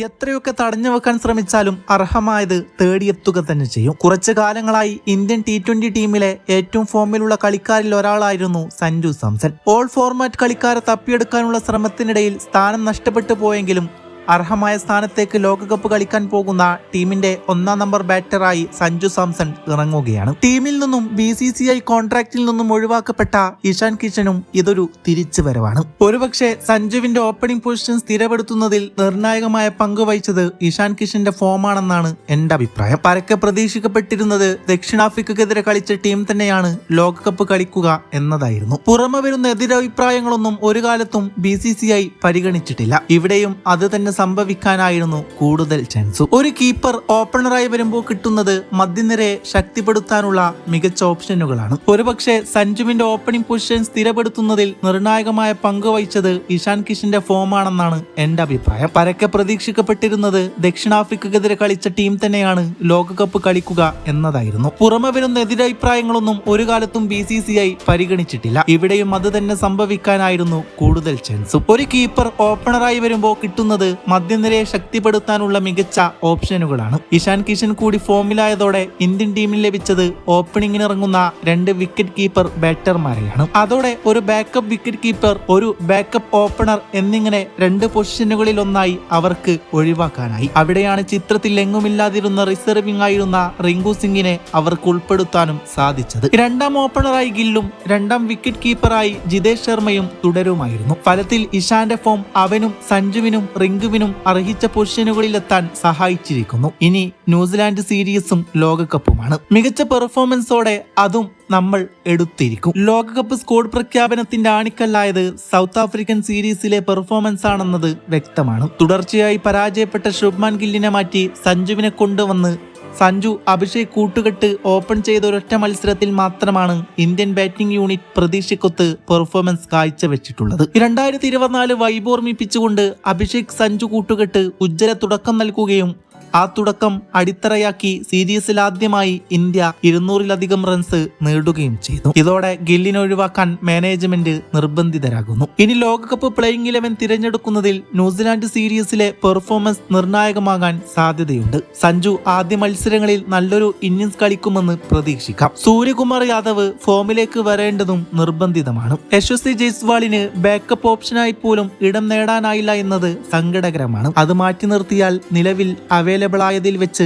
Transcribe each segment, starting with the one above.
എത്രയൊക്കെ തടഞ്ഞു വെക്കാൻ ശ്രമിച്ചാലും അർഹമായത് തേടിയെത്തുക തന്നെ ചെയ്യും. കുറച്ചു കാലങ്ങളായി ഇന്ത്യൻ T20 ടീമിലെ ഏറ്റവും ഫോമിലുള്ള കളിക്കാരിൽ ഒരാളായിരുന്നു സഞ്ജു സാംസൺ. ഓൾ ഫോർമാറ്റ് കളിക്കാരെ തപ്പിയെടുക്കാനുള്ള ശ്രമത്തിനിടയിൽ സ്ഥാനം നഷ്ടപ്പെട്ടു പോയെങ്കിലും അർഹമായ സ്ഥാനത്തേക്ക് ലോകകപ്പ് കളിക്കാൻ പോകുന്ന ടീമിന്റെ 1-ാം നമ്പർ ബാറ്ററായി സഞ്ജു സാംസൺ ഇറങ്ങുകയാണ്. ടീമിൽ നിന്നും BCCI കോൺട്രാക്റ്റിൽ നിന്നും ഒഴിവാക്കപ്പെട്ട ഇഷാൻ കിഷനും ഇതൊരു തിരിച്ചുവരവാണ്. ഒരുപക്ഷെ സഞ്ജുവിന്റെ ഓപ്പണിംഗ് പൊസിഷൻ സ്ഥിരപ്പെടുത്തുന്നതിൽ നിർണായകമായ പങ്ക് വഹിച്ചത് ഇഷാൻ കിഷന്റെ ഫോമാണെന്നാണ് എന്റെ അഭിപ്രായം. പരക്കെ പ്രതീക്ഷിക്കപ്പെട്ടിരുന്നത് ദക്ഷിണാഫ്രിക്കക്കെതിരെ കളിച്ച ടീം തന്നെയാണ് ലോകകപ്പ് കളിക്കുക എന്നതായിരുന്നു. പുറമെ വരുന്ന എതിരഭിപ്രായങ്ങളൊന്നും ഒരു കാലത്തും BCCI പരിഗണിച്ചിട്ടില്ല. ഇവിടെയും അത് തന്നെ സംഭവിക്കാനായിരുന്നു കൂടുതൽ ചാൻസ്. ഒരു കീപ്പർ ഓപ്പണറായി വരുമ്പോൾ കിട്ടുന്നത് മധ്യനിരയെ ശക്തിപ്പെടുത്താനുള്ള മികച്ച ഓപ്ഷനുകളാണ്. ഒരുപക്ഷെ സഞ്ജുവിന്റെ ഓപ്പണിംഗ് പൊസിഷൻ സ്ഥിരപ്പെടുത്തുന്നതിൽ നിർണായകമായ പങ്ക് വഹിച്ചത് ഇഷാൻ കിഷന്റെ ഫോമാണെന്നാണ് എന്റെ അഭിപ്രായം. പരക്കെ പ്രതീക്ഷിക്കപ്പെട്ടിരുന്നത് ദക്ഷിണാഫ്രിക്കക്കെതിരെ കളിച്ച ടീം തന്നെയാണ് ലോകകപ്പ് കളിക്കുക എന്നതായിരുന്നു. പുറമെ വരുന്ന എതിരഭിപ്രായങ്ങളൊന്നും ഒരു കാലത്തും BCCI പരിഗണിച്ചിട്ടില്ല. ഇവിടെയും അത് തന്നെ സംഭവിക്കാനായിരുന്നു കൂടുതൽ ചാൻസ്. ഒരു കീപ്പർ ഓപ്പണറായി വരുമ്പോൾ കിട്ടുന്നത് മധ്യനിരയെ ശക്തിപ്പെടുത്താനുള്ള മികച്ച ഓപ്ഷനുകളാണ്. ഇഷാൻ കിഷൻ കൂടി ഫോമിലായതോടെ ഇന്ത്യൻ ടീമിൽ ലഭിച്ചത് ഓപ്പണിംഗിന് ഇറങ്ങുന്ന 2 വിക്കറ്റ് കീപ്പർ ബാറ്റർമാരെയാണ്. അതോടെ ഒരു ബാക്കപ്പ് വിക്കറ്റ് കീപ്പർ, ഒരു ബാക്കപ്പ് ഓപ്പണർ എന്നിങ്ങനെ 2 പൊസിഷനുകളിൽ ഒന്നായി അവർക്ക് ഒഴിവാക്കാനായി. അവിടെയാണ് ചിത്രത്തിൽ എങ്ങുമില്ലാതിരുന്ന റിസർവിംഗ് ആയിരുന്ന റിങ്കു സിംഗിനെ അവർക്ക് ഉൾപ്പെടുത്താനും സാധിച്ചത്. 2-ാം ഓപ്പണറായി ഗില്ലും 2-ാം വിക്കറ്റ് കീപ്പറായി ജിതേഷ് ശർമ്മയും തുടരുമായിരുന്നു. ഫലത്തിൽ ഇഷാന്റെ ഫോം അവനും സഞ്ജുവിനും റിങ്കുവിനും അർഹിച്ച പൊസിഷനുകളിലെത്താൻ സഹായിച്ചിരിക്കുന്നു. ഇനി ന്യൂസിലാൻഡ് സീരീസും ലോകകപ്പുമാണ്. മികച്ച പെർഫോമൻസോടെ അതും നമ്മൾ എടുത്തിരിക്കും. ലോകകപ്പ് സ്ക്വാഡ് പ്രഖ്യാപനത്തിന്റെ ആണിക്കല്ലായത് സൗത്ത് ആഫ്രിക്കൻ സീരീസിലെ പെർഫോമൻസ് ആണെന്നത് വ്യക്തമാണ്. തുടർച്ചയായി പരാജയപ്പെട്ട ശുഭ്മാൻ ഗില്ലിനെ മാറ്റി സഞ്ജുവിനെ കൊണ്ടുവന്ന് സഞ്ജു അഭിഷേക് കൂട്ടുകെട്ട് ഓപ്പൺ ചെയ്ത ഒരൊറ്റ മത്സരത്തിൽ മാത്രമാണ് ഇന്ത്യൻ ബാറ്റിംഗ് യൂണിറ്റ് പ്രതീക്ഷയ്ക്കൊത്ത് പെർഫോമൻസ് കാഴ്ചവെച്ചിട്ടുള്ളത്. 2024 വൈബ് ഓർമ്മിപ്പിച്ചുകൊണ്ട് അഭിഷേക് സഞ്ജു കൂട്ടുകെട്ട് ഉജ്ജ്വല തുടക്കം നൽകുകയും ആ തുടക്കം അടിത്തറയാക്കി സീരീസിൽ ആദ്യമായി ഇന്ത്യ 200-ലധികം റൺസ് നേടുകയും ചെയ്തു. ഇതോടെ ഗില്ലിനെ ഒഴിവാക്കാൻ മാനേജ്മെന്റ് നിർബന്ധിതരാകുന്നു. ഇനി ലോകകപ്പ് പ്ലേയിങ് 11 തിരഞ്ഞെടുക്കുന്നതിൽ ന്യൂസിലാൻഡ് സീരീസിലെ പെർഫോമൻസ് നിർണായകമാകാൻ സാധ്യതയുണ്ട്. സഞ്ജു ആദ്യ മത്സരങ്ങളിൽ നല്ലൊരു ഇന്നിംഗ്സ് കളിക്കുമെന്ന് പ്രതീക്ഷിക്കാം. സൂര്യകുമാർ യാദവ് ഫോമിലേക്ക് വരേണ്ടതും നിർബന്ധിതമാണ്. യശസ്വി ജയ്സ്വാളിന് ബാക്കപ്പ് ഓപ്ഷനായി പോലും ഇടം നേടാനായില്ല എന്നത് സങ്കടകരമാണ്. അത് മാറ്റി നിർത്തിയാൽ നിലവിൽ അവൈലബിൾ ആയതിൽ വെച്ച്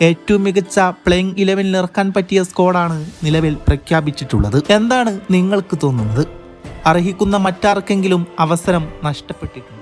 ഏറ്റവും മികച്ച പ്ലേയിങ് 11 ഇറക്കാൻ പറ്റിയ സ്ക്വാഡാണ് നിലവിൽ പ്രഖ്യാപിച്ചിട്ടുള്ളത്. എന്താണ് നിങ്ങൾക്ക് തോന്നുന്നത്? അർഹിക്കുന്ന മറ്റാർക്കെങ്കിലും അവസരം നഷ്ടപ്പെട്ടിട്ടുണ്ട്?